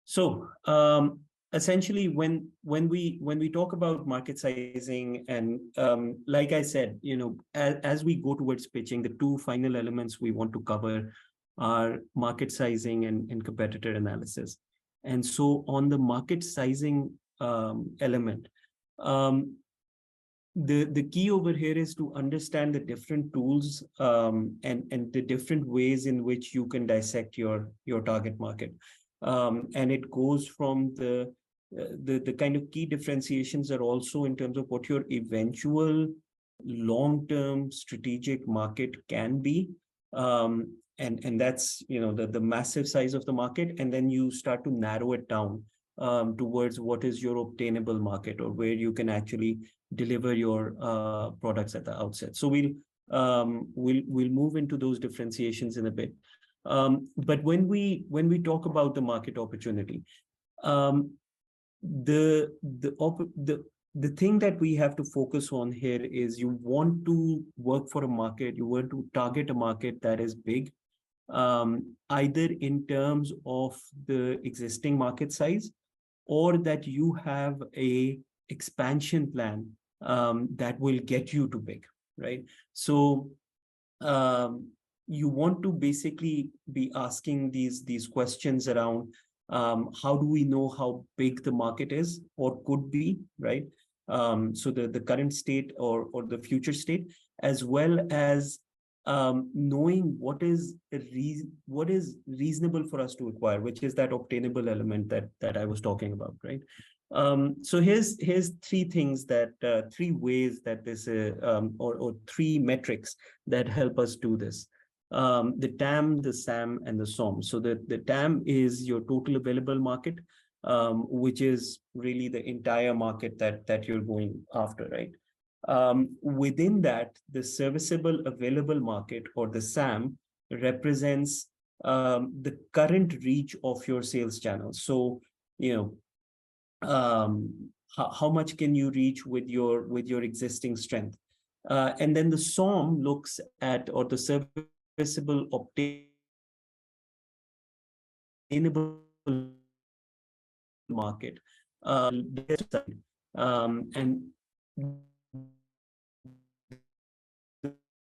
So essentially, when we talk about market sizing, and like I said, as we go towards pitching, the two final elements we want to cover are market sizing and competitor analysis. And so on the market sizing element, um, the key over here is to understand the different tools and the different ways in which you can dissect your target market. And it goes from the kind of key differentiations are also in terms of what your eventual long-term strategic market can be. And that's the massive size of the market, and then you start to narrow it down towards what is your obtainable market, or where you can actually deliver your products at the outset. So we'll move into those differentiations in a bit. But when we talk about the market opportunity, um, the thing that we have to focus on here is you want to work for a market, you want to target a market that is big, either in terms of the existing market size, or that you have a expansion plan that will get you to big, right? So you want to basically be asking these questions around how do we know how big the market is or could be, right? So the current state or the future state, as well as knowing what is reasonable for us to acquire, which is that obtainable element that I was talking about, right? So here's three things three ways that this or three metrics that help us do this. The TAM, the SAM, and the SOM. So the TAM is your total available market, which is really the entire market that you're going after, right? Within that, the serviceable available market, or the SAM, represents the current reach of your sales channels. So, how much can you reach with your existing strength? And then the SOM looks at, or the serviceable obtainable market, and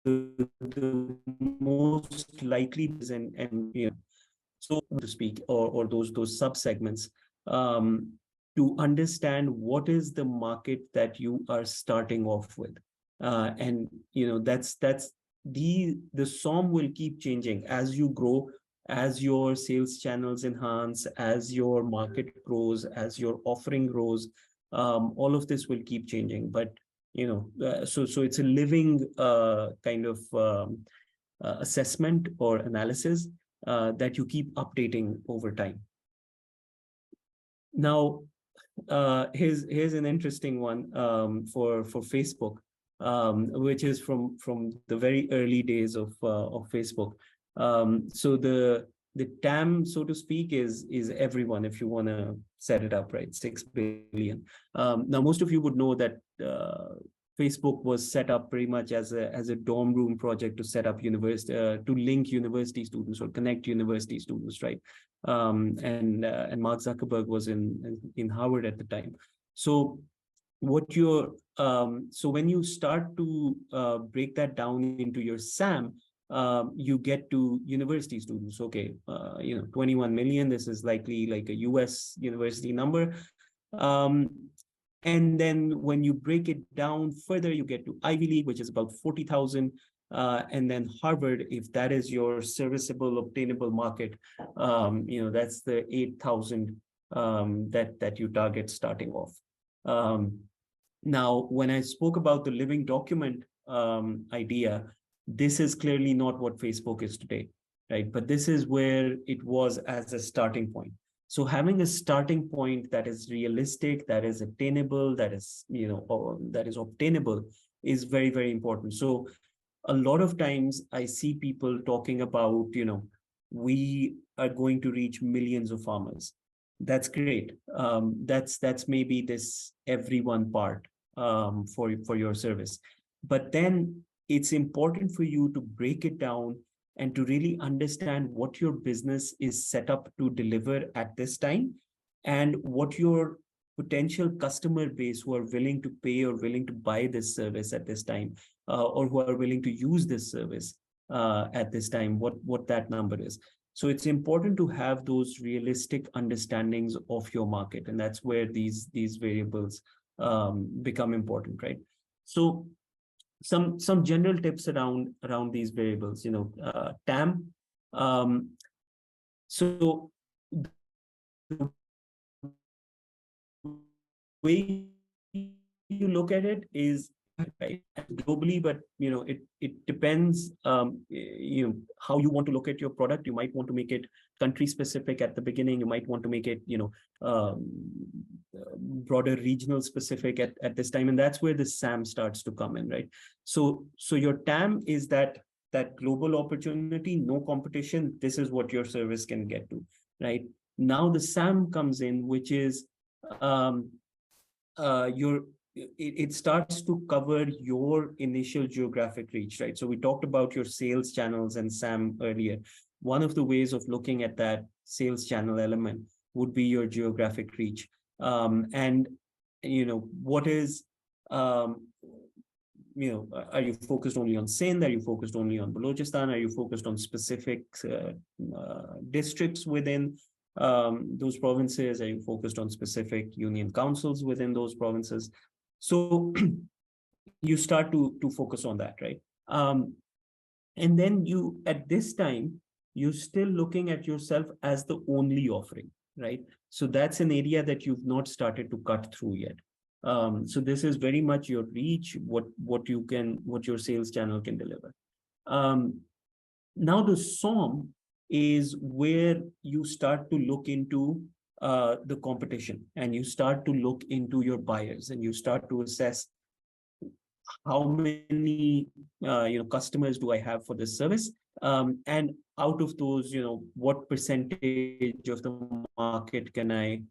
the most likely and so to speak, or those sub segments, to understand what is the market that you are starting off with. And that's the SOM will keep changing as you grow, as your sales channels enhance, as your market grows, as your offering grows. All of this will keep changing, but so it's a living kind of assessment or analysis that you keep updating over time. Now, here's an interesting one for Facebook, which is from the very early days of Facebook. So the TAM, so to speak, is everyone, if you want to set it up right, 6 billion. Now, most of you would know that Facebook was set up pretty much as a dorm room project to set up university, to link university students or connect university students, right? And Mark Zuckerberg was in Harvard at the time. So so when you start to break that down into your SAM, you get to university students. Okay, 21 million. This is likely like a US university number. And then when you break it down further, you get to Ivy League, which is about 40,000. And then Harvard, if that is your serviceable, obtainable market, that's the 8,000 that you target starting off. Now, when I spoke about the living document idea, this is clearly not what Facebook is today, right? But this is where it was as a starting point. So having a starting point that is realistic, that is attainable, that is, that is obtainable is very, very important. So a lot of times I see people talking about, we are going to reach millions of farmers. That's great. That's maybe this everyone part for your service. But then it's important for you to break it down and to really understand what your business is set up to deliver at this time, and what your potential customer base who are willing to pay or willing to buy this service at this time, or who are willing to use this service at this time, what that number is. So it's important to have those realistic understandings of your market, and that's where these variables become important, right? So some general tips around these variables, TAM. So the way you look at it is right globally, but it depends how you want to look at your product. You might want to make it country specific at the beginning. You might want to make it um, broader regional specific at this time, and that's where the SAM starts to come in, right? So your TAM is that global opportunity, no competition. This is what your service can get to, right? Now the SAM comes in, which is your it starts to cover your initial geographic reach, right? So we talked about your sales channels and SAM earlier. One of the ways of looking at that sales channel element would be your geographic reach. And what is are you focused only on Sindh? Are you focused only on Balochistan? Are you focused on specific districts within those provinces? Are you focused on specific union councils within those provinces? So you start to focus on that, right? And then at this time, you're still looking at yourself as the only offering, right? So that's an area that you've not started to cut through yet. So this is very much your reach, what your sales channel can deliver. Now the SOM is where you start to look into the competition, and you start to look into your buyers, and you start to assess how many customers do I have for this service, and out of those, what percentage of the market can I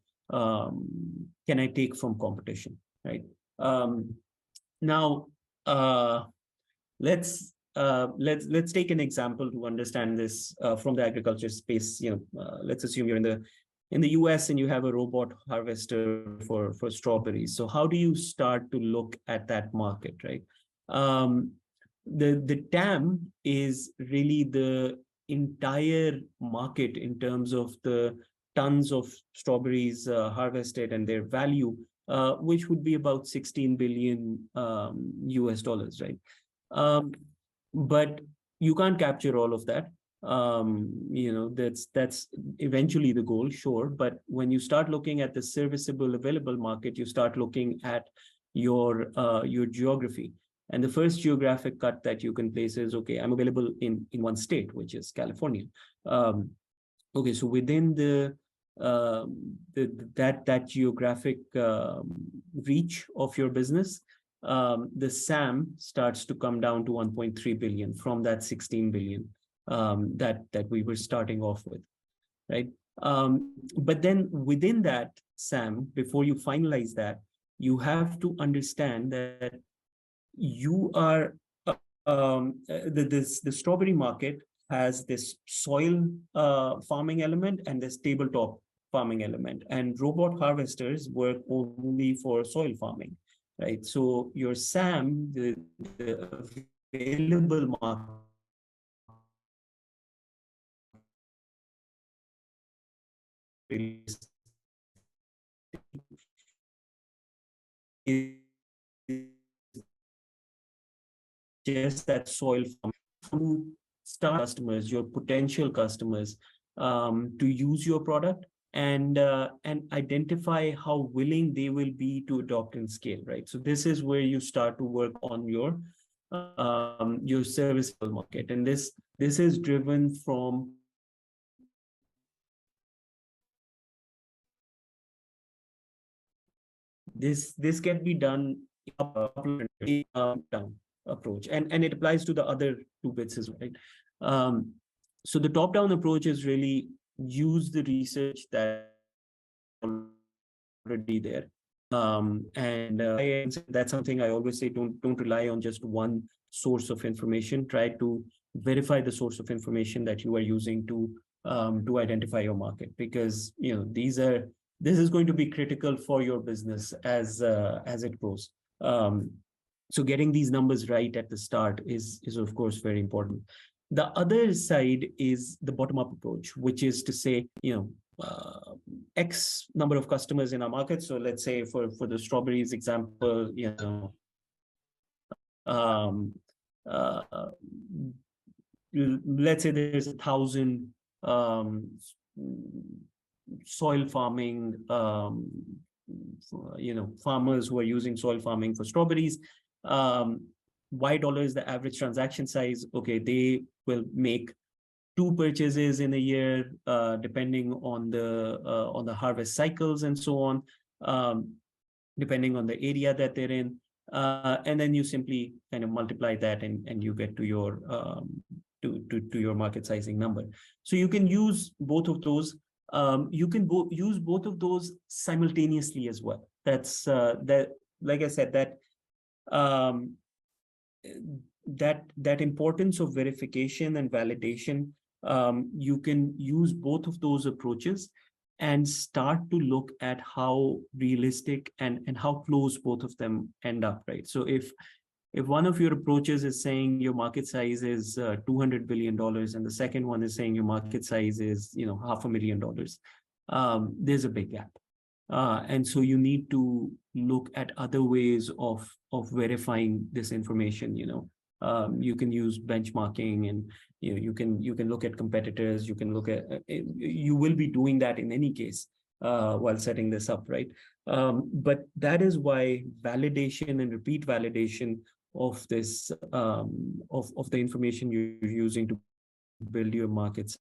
take from competition, right? Now let's take an example to understand this from the agriculture space. Let's assume you're in the US and you have a robot harvester for strawberries. So how do you start to look at that market, right? The TAM is really the entire market in terms of the tons of strawberries harvested and their value, which would be about 16 billion US dollars, right? But you can't capture all of that. That's eventually the goal, sure. But when you start looking at the serviceable available market, you start looking at your geography. And the first geographic cut that you can place is, okay, I'm available in one state, which is California. Okay, so within that geographic reach of your business, the SAM starts to come down to 1.3 billion from that 16 billion that we were starting off with, right? But then within that SAM, before you finalize that, you have to understand that you are the strawberry market has this soil farming element and this tabletop farming element, and robot harvesters work only for soil farming, right? So your SAM, the available market is just that soil farm to start customers, your potential customers, to use your product and identify how willing they will be to adopt and scale, right? So this is where you start to work on your serviceable market, and this is driven from this can be done down approach, and it applies to the other two bits as well, right? So the top down approach is really use the research that already there, and that's something I always say, don't rely on just one source of information. Try to verify the source of information that you are using to identify your market, because these are this is going to be critical for your business as it grows. So getting these numbers right at the start is of course very important. The other side is the bottom-up approach, which is to say, X number of customers in our market. So let's say for the strawberries example, uh, let's say there's 1,000 soil farming, farmers who are using soil farming for strawberries. $Y is the average transaction size. Okay, they will make 2 purchases in a year, depending on the harvest cycles and so on, depending on the area that they're in. And then you simply kind of multiply that and you get to your to your market sizing number. So you can use both of those. You can use both of those simultaneously as well. That's that, like I said, that importance of verification and validation. You can use both of those approaches and start to look at how realistic and how close both of them end up, right? So if one of your approaches is saying your market size is $200 billion and the second one is saying your market size is $500,000, there's a big gap. And so you need to look at other ways of verifying this information. You can use benchmarking, and you can look at competitors. You can look at you will be doing that in any case while setting this up, right? But that is why validation and repeat validation of this of the information you're using to build your market